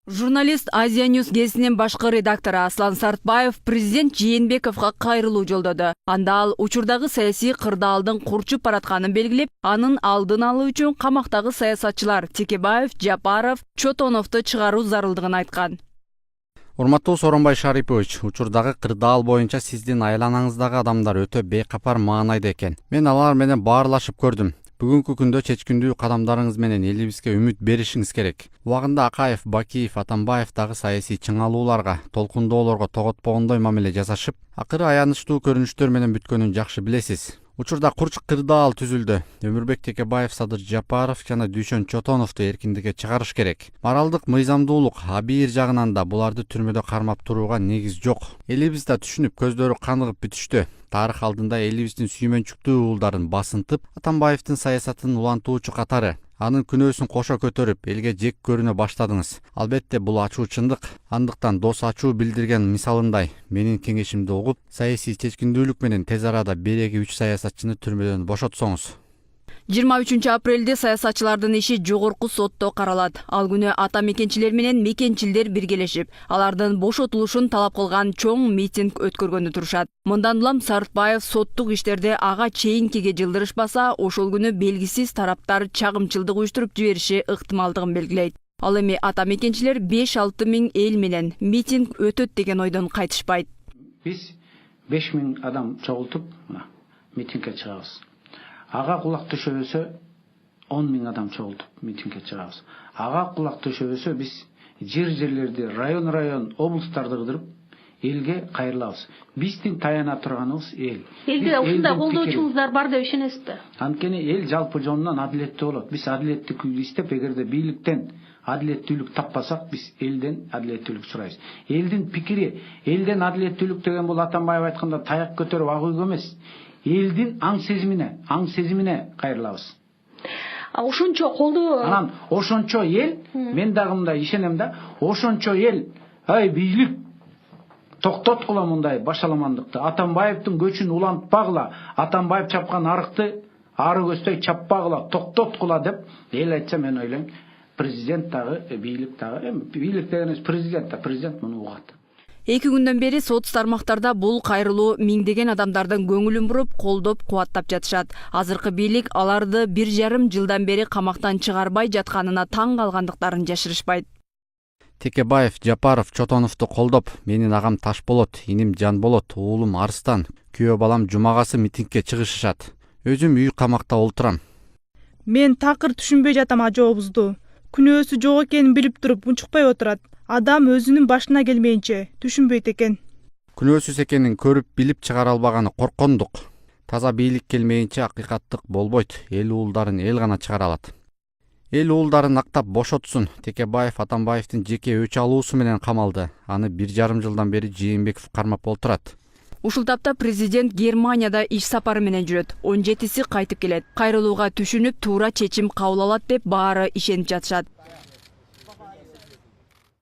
Журналист Азия Ньюс гезитинин башкы редактору Аслан Сартбаев президент Жээнбековго кайрылуу жолдоду. Анда ал учурдагы саясий кырдаалдын курчуп баратканын белгилеп, анын алдын алуу үчүн камактагы саясатчылар Текебаев, Жапаров, Чотоновду чыгаруу зарылдыгын айткан. Урматтуу Сооронбай Шарипович, учурдагы кырдаал боюнча сиздин айланаңыздагы адамдар өтө бейкапар маанайда экен. Мен алар менен баарлашып көрдүм. Бүгүнкү күндө чечкиндүү кадамдарыңыз менен элибизге үмүт беришиңиз керек. Убагында Акаев, Бакиев, Атамбаев дагы саясий чыңалууларга, толкундоолорго тоготпогондой мамиле жасашып, акыры аянычтуу көрүнүштөр менен бүткөнүн жакшы билесиз. Учурда курч кырдаал түзүлдү. Өмүрбек Текебаев, Садыр Жапаров жана Дүйшөн Чотоновду эркиндикке чыгарыш керек. Моралдык мыйзамдуулук абийир жагынан да буларды түрмөдө кармап турууга негиз жок. Элибиз да түшүнүп, көздөрү каныгып бүтүштү. Тарых алдында элибиздин сүймөнчүктүү уулдарын басынтып, Атамбаевдин саясатын улантуучу катары анын күнөөсүн кошо көтөрүп, элге жек көрүнө баштадыңыз. Албетте бул ачуу чындык. Андыктан дос ачуу билдирген мисалындай менин кеңешимди угуп, саясий чечкиндүүлүк менен тез арада береги 3 саясатчыны түрмөдөн бошотсоңуз. 23 апрелде саясатчылардын иши жогорку сотто каралат. Ал күнү ата мекенчилер менен мекенчилдер биргелешип, алардын бошотулушун талап кылган чоң митинг өткөргөнү турушат. Мындан улам Сартбаев соттук иштерде ага чейинкиге жылдырышпаса, ошол күнү белгисиз тараптар чагымчылдык уюштуруп жибериши ыктымалдыгын белгилейт. Ал эми ата мекенчилер 5-6 миң эл менен митинг өтөт деген ойдон кайтышпайт. Биз 5 миң адам чогултуп митингге чыгабыз. Ага кулак төшөбөсө 10 миң адам чогултуп митингге чыгабыз. Ага кулак төшөбөсө биз жерлерди, район, облустарды кыдырып элге кайрылабыз. Биздин таяна турганыбыз эл. Элде ушундай колдоочуңуздар бар деп ишенесизби? Анткени эл жалпы жонунан адилеттүү болот. Биз адилеттүүлүк издеп, эгерде бийликтен адилеттүүлүк таппасак, биз элден адилеттүүлүк сурайбыз. Элдин пикири, элден адилеттүүлүк деген бул Атамбаев айтканда таяк көтөрүп ак үйгө эмес. Элдин аң сезимине кайрылабыз. Ошончо колдоо. Анан ошончо эл, мен дагы мындай ишенем да, ошончо эл, ай бийлик токтоткула мындай башаламандыкты. Атамбаевдин көчүн улантпагыла, Атамбаев чапкан арыкты ары көздөй чаппагыла, токтоткула деп эл айтса, мен ойлойм, президент дагы, бийлик дегенибиз президент муну угат. 2 күндөн бери сот тармактарда бул кайрылуу миңдеген адамдардын көңүлүн буруп, колдоп, кубаттап жатышат. Азыркы бийлик аларды 1,5 жылдан бери камактан чыгарбай жатканына таң калгандыктарын жашырышпайт. Текебаев, Жапаров, Чотоновду колдоп, менин агам Ташболот, иним Жанболот, уулум Арстан, күйөө балам Жумагасы митингге чыгышышат. Өзүм үй камакта олтурам. Мен такыр түшүнбөй жатам ажообузду. Күнөөсү жок экенин билип туруп унчукпай отурат. Адам өзүнүн башына келмейинче түшүнбөйт экен. Күнөөсүз экенин көрүп билип чыгара албаганы коркондук. Таза бийлик келмейинче акыйкаттык болбойт. Эл уулдарын эл гана чыгара алат. Эл уулдарын актап бошотсун. Текебаев Атамбаевдин жеке өч алуусу менен камалды. Аны 1,5 жылдан бери Жээнбеков кармап олтурат. Ушул тапта президент Германияда иш сапары менен жүрөт. 17-си кайтып келет. Кайрылууга түшүнүп, туура чечим кабыл алат деп баары ишенип жатышат.